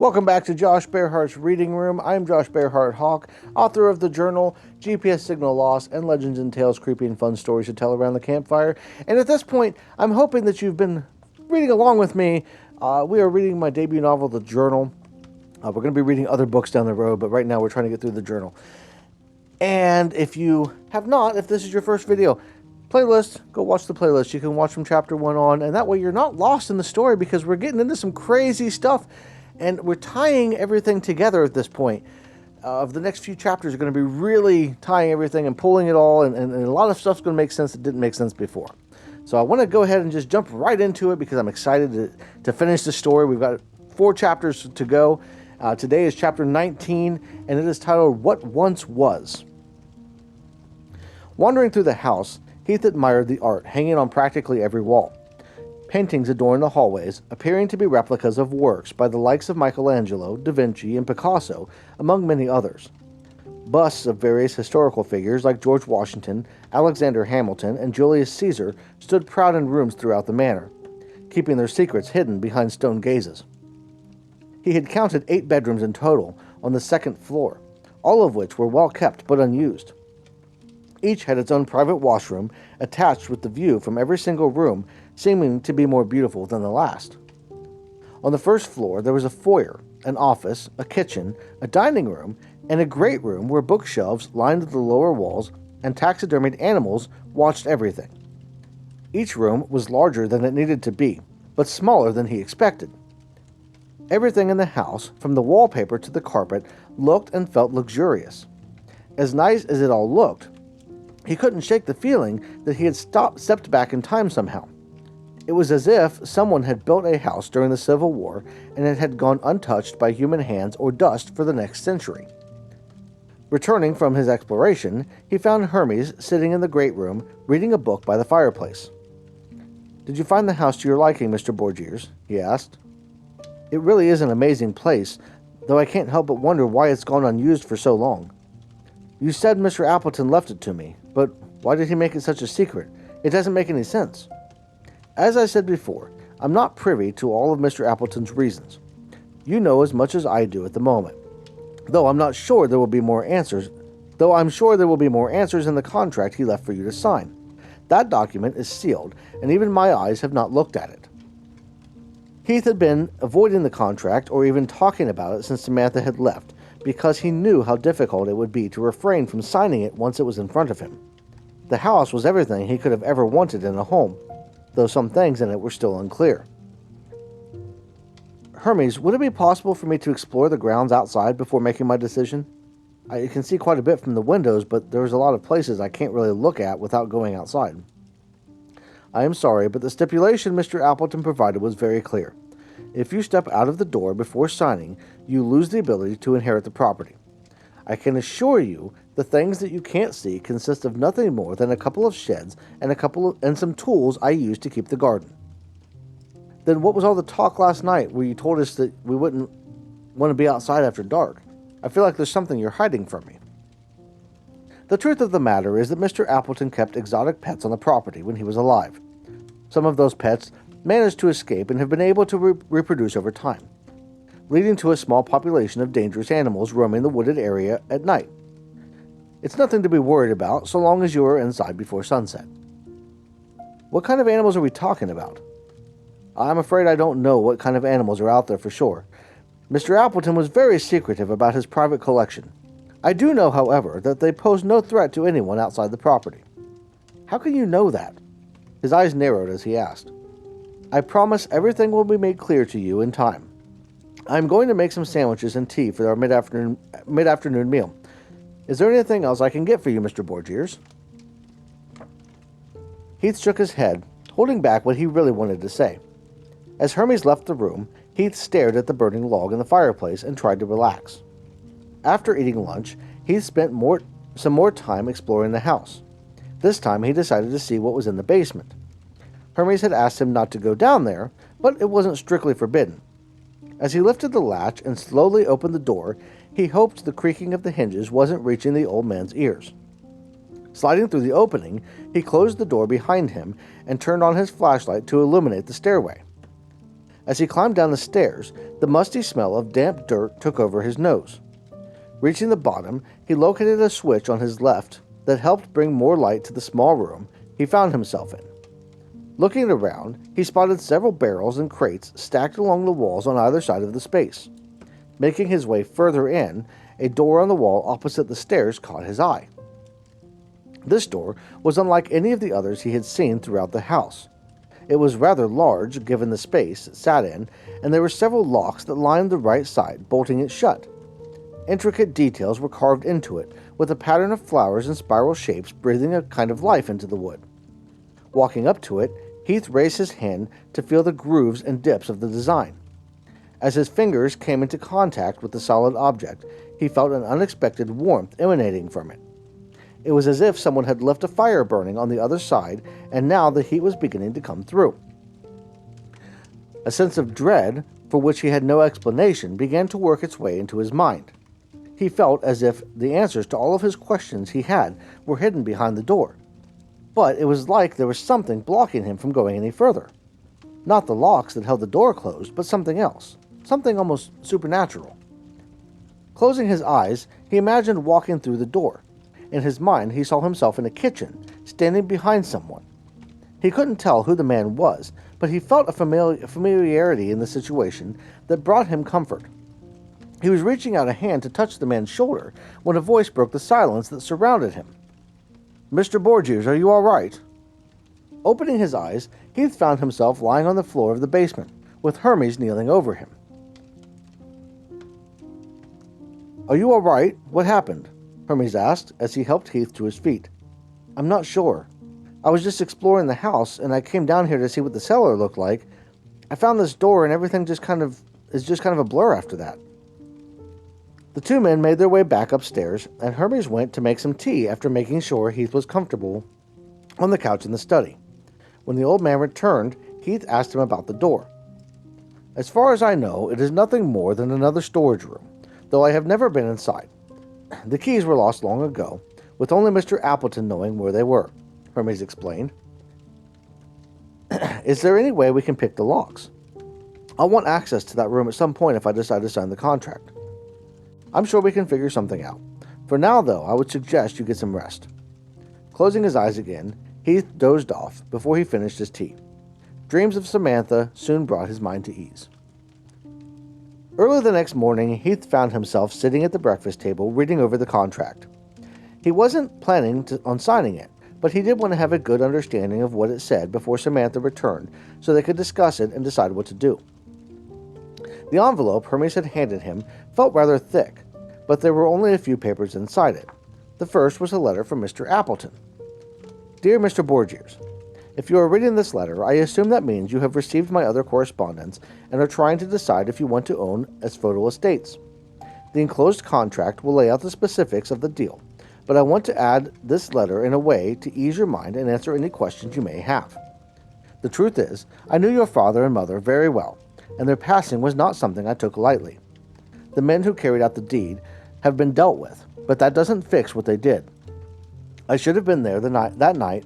Welcome back to Josh Bearhart's Reading Room. I'm Josh Bearhart Hawk, author of the journal GPS Signal Loss and Legends and Tales, Creepy and Fun Stories to Tell Around the Campfire. And at this point, I'm hoping that you've been reading along with me. We are reading my debut novel, The Journal. We're going to be reading other books down the road, but right now we're trying to get through the journal. And if you have not, if this is your first video, playlist, go watch the playlist. You can watch from chapter 1 on, and that way you're not lost in the story because we're getting into some crazy stuff. And we're tying everything together at this point. The next few chapters are going to be really tying everything and pulling it all, and a lot of stuff's going to make sense that didn't make sense before. So I want to go ahead and just jump right into it because I'm excited to finish the story. We've got 4 chapters to go. Today is chapter 19, and it is titled What Once Was. Wandering through the house, Heath admired the art hanging on practically every wall. Paintings adorn the hallways, appearing to be replicas of works by the likes of Michelangelo, Da Vinci, and Picasso, among many others. Busts of various historical figures like George Washington, Alexander Hamilton, and Julius Caesar stood proud in rooms throughout the manor, keeping their secrets hidden behind stone gazes. He had counted 8 bedrooms in total on the 2nd floor, all of which were well kept but unused. Each had its own private washroom, attached with the view from every single room, seeming to be more beautiful than the last. On the 1st floor, there was a foyer, an office, a kitchen, a dining room, and a great room where bookshelves lined the lower walls and taxidermied animals watched everything. Each room was larger than it needed to be, but smaller than he expected. Everything in the house, from the wallpaper to the carpet, looked and felt luxurious. As nice as it all looked, he couldn't shake the feeling that he had stepped back in time somehow. It was as if someone had built a house during the Civil War and it had gone untouched by human hands or dust for the next century. Returning from his exploration, he found Hermes sitting in the great room, reading a book by the fireplace. "Did you find the house to your liking, Mr. Borgiers?" he asked. "It really is an amazing place, though I can't help but wonder why it's gone unused for so long. You said Mr. Appleton left it to me, but why did he make it such a secret? It doesn't make any sense." "As I said before, I'm not privy to all of Mr. Appleton's reasons. You know as much as I do at the moment, though I'm sure there will be more answers in the contract he left for you to sign. That document is sealed, and even my eyes have not looked at it." Heath had been avoiding the contract or even talking about it since Samantha had left, because he knew how difficult it would be to refrain from signing it once it was in front of him. The house was everything he could have ever wanted in a home, though some things in it were still unclear. "Hermes, would it be possible for me to explore the grounds outside before making my decision? I can see quite a bit from the windows, but there's a lot of places I can't really look at without going outside." "I am sorry, but the stipulation Mr. Appleton provided was very clear. If you step out of the door before signing, you lose the ability to inherit the property. I can assure you the things that you can't see consist of nothing more than a couple of sheds and some tools I use to keep the garden." "Then what was all the talk last night where you told us that we wouldn't want to be outside after dark? I feel like there's something you're hiding from me." "The truth of the matter is that Mr. Appleton kept exotic pets on the property when he was alive. Some of those pets managed to escape and have been able to reproduce over time, leading to a small population of dangerous animals roaming the wooded area at night. It's nothing to be worried about so long as you are inside before sunset." "What kind of animals are we talking about?" "I'm afraid I don't know what kind of animals are out there for sure. Mr. Appleton was very secretive about his private collection. I do know, however, that they pose no threat to anyone outside the property." "How can you know that?" His eyes narrowed as he asked. "I promise everything will be made clear to you in time. I'm going to make some sandwiches and tea for our mid-afternoon meal. Is there anything else I can get for you, Mr. Borgiers?" Heath shook his head, holding back what he really wanted to say. As Hermes left the room, Heath stared at the burning log in the fireplace and tried to relax. After eating lunch, Heath spent some more time exploring the house. This time he decided to see what was in the basement. Hermes had asked him not to go down there, but it wasn't strictly forbidden. As he lifted the latch and slowly opened the door, he hoped the creaking of the hinges wasn't reaching the old man's ears. Sliding through the opening, he closed the door behind him and turned on his flashlight to illuminate the stairway. As he climbed down the stairs, the musty smell of damp dirt took over his nose. Reaching the bottom, he located a switch on his left that helped bring more light to the small room he found himself in. Looking around, he spotted several barrels and crates stacked along the walls on either side of the space. Making his way further in, a door on the wall opposite the stairs caught his eye. This door was unlike any of the others he had seen throughout the house. It was rather large, given the space it sat in, and there were several locks that lined the right side, bolting it shut. Intricate details were carved into it, with a pattern of flowers and spiral shapes breathing a kind of life into the wood. Walking up to it, Heath raised his hand to feel the grooves and dips of the design. As his fingers came into contact with the solid object, he felt an unexpected warmth emanating from it. It was as if someone had left a fire burning on the other side, and now the heat was beginning to come through. A sense of dread, for which he had no explanation, began to work its way into his mind. He felt as if the answers to all of his questions he had were hidden behind the door. But it was like there was something blocking him from going any further. Not the locks that held the door closed, but something else. Something almost supernatural. Closing his eyes, he imagined walking through the door. In his mind, he saw himself in a kitchen, standing behind someone. He couldn't tell who the man was, but he felt a familiarity in the situation that brought him comfort. He was reaching out a hand to touch the man's shoulder when a voice broke the silence that surrounded him. "Mr. Borgiers, are you all right?" Opening his eyes, Heath found himself lying on the floor of the basement, with Hermes kneeling over him. "Are you all right? What happened?" Hermes asked as he helped Heath to his feet. "I'm not sure. I was just exploring the house, and I came down here to see what the cellar looked like. I found this door, and everything is just kind of a blur after that." The two men made their way back upstairs, and Hermes went to make some tea after making sure Heath was comfortable on the couch in the study. When the old man returned, Heath asked him about the door. "As far as I know, it is nothing more than another storage room, though I have never been inside. The keys were lost long ago, with only Mr. Appleton knowing where they were," Hermes explained. "Is there any way we can pick the locks? I'll want access to that room at some point if I decide to sign the contract." "I'm sure we can figure something out. For now, though, I would suggest you get some rest." Closing his eyes again, Heath dozed off before he finished his tea. Dreams of Samantha soon brought his mind to ease. Early the next morning, Heath found himself sitting at the breakfast table reading over the contract. He wasn't planning on signing it, but he did want to have a good understanding of what it said before Samantha returned so they could discuss it and decide what to do. The envelope Hermes had handed him felt rather thick, but there were only a few papers inside it. The first was a letter from Mr. Appleton. "Dear Mr. Borgiers, if you are reading this letter, I assume that means you have received my other correspondence and are trying to decide if you want to own Asphodel Estates. The enclosed contract will lay out the specifics of the deal, but I want to add this letter in a way to ease your mind and answer any questions you may have. The truth is, I knew your father and mother very well, and their passing was not something I took lightly. The men who carried out the deed have been dealt with, but that doesn't fix what they did. I should have been there that night,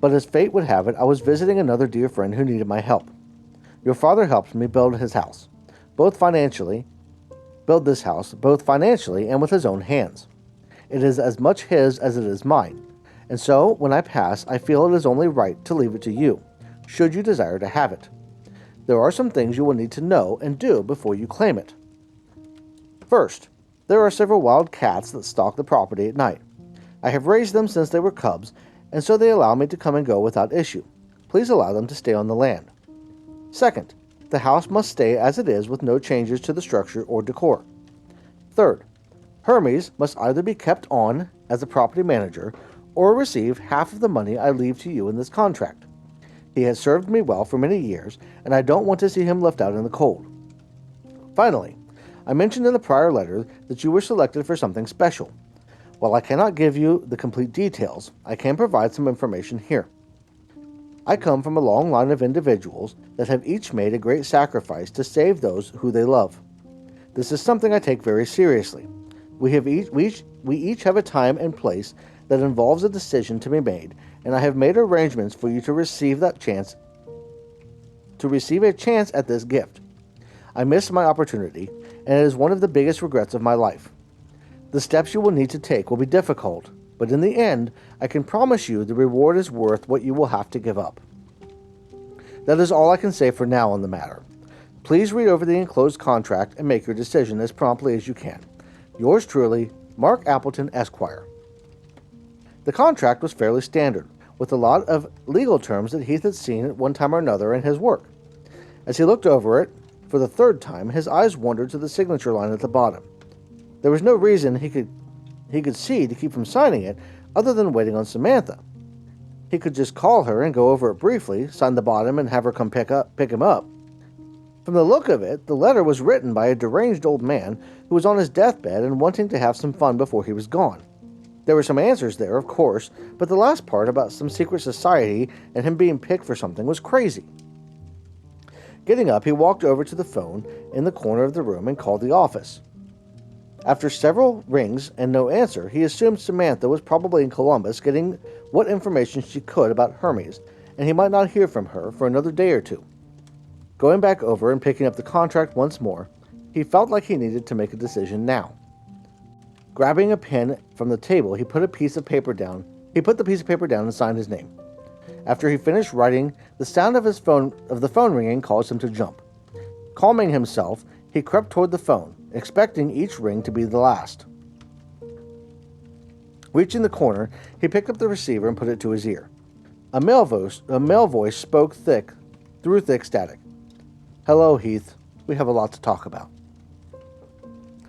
but as fate would have it, I was visiting another dear friend who needed my help. Your father helped me build this house, both financially and with his own hands. It is as much his as it is mine, and so, when I pass, I feel it is only right to leave it to you, should you desire to have it. There are some things you will need to know and do before you claim it. First, there are several wild cats that stalk the property at night. I have raised them since they were cubs, and so they allow me to come and go without issue. Please allow them to stay on the land. Second, the house must stay as it is with no changes to the structure or decor. Third, Hermes must either be kept on as a property manager or receive half of the money I leave to you in this contract. He has served me well for many years, and I don't want to see him left out in the cold. Finally, I mentioned in the prior letter that you were selected for something special. While I cannot give you the complete details, I can provide some information here. I come from a long line of individuals that have each made a great sacrifice to save those who they love. This is something I take very seriously. We each have a time and place that involves a decision to be made, and I have made arrangements for you to receive a chance at this gift. I missed my opportunity, and it is one of the biggest regrets of my life. The steps you will need to take will be difficult, but in the end, I can promise you the reward is worth what you will have to give up. That is all I can say for now on the matter. Please read over the enclosed contract and make your decision as promptly as you can. Yours truly, Mark Appleton, Esquire. The contract was fairly standard, with a lot of legal terms that Heath had seen at one time or another in his work. As he looked over it for the third time, his eyes wandered to the signature line at the bottom. There was no reason he could see to keep from signing it other than waiting on Samantha. He could just call her and go over it briefly, sign the bottom, and have her come pick him up. From the look of it, the letter was written by a deranged old man who was on his deathbed and wanting to have some fun before he was gone. There were some answers there, of course, but the last part about some secret society and him being picked for something was crazy. Getting up, he walked over to the phone in the corner of the room and called the office. After several rings and no answer, he assumed Samantha was probably in Columbus getting what information she could about Hermes, and he might not hear from her for another day or two. Going back over and picking up the contract once more, he felt like he needed to make a decision now. Grabbing a pen from the table, he put the piece of paper down and signed his name. After he finished writing, the sound of the phone ringing caused him to jump. Calming himself, he crept toward the phone, expecting each ring to be the last. Reaching the corner, he picked up the receiver and put it to his ear. A male voice spoke through thick static. "Hello, Heath. We have a lot to talk about."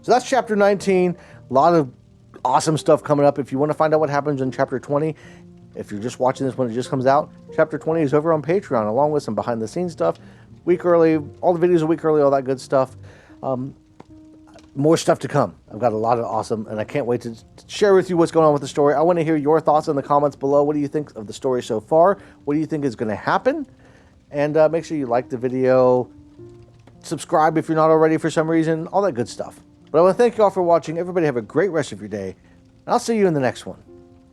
So that's chapter 19. A lot of awesome stuff coming up. If you want to find out what happens in chapter 20, if you're just watching this when it just comes out, chapter 20 is over on Patreon, along with some behind-the-scenes stuff, week early, all the videos a week early, all that good stuff. More stuff to come. I've got a lot of awesome, and I can't wait to share with you what's going on with the story. I want to hear your thoughts in the comments below. What do you think of the story so far? What do you think is going to happen? And make sure you like the video, subscribe if you're not already for some reason, all that good stuff. But I want to thank you all for watching. Everybody have a great rest of your day, and I'll see you in the next one.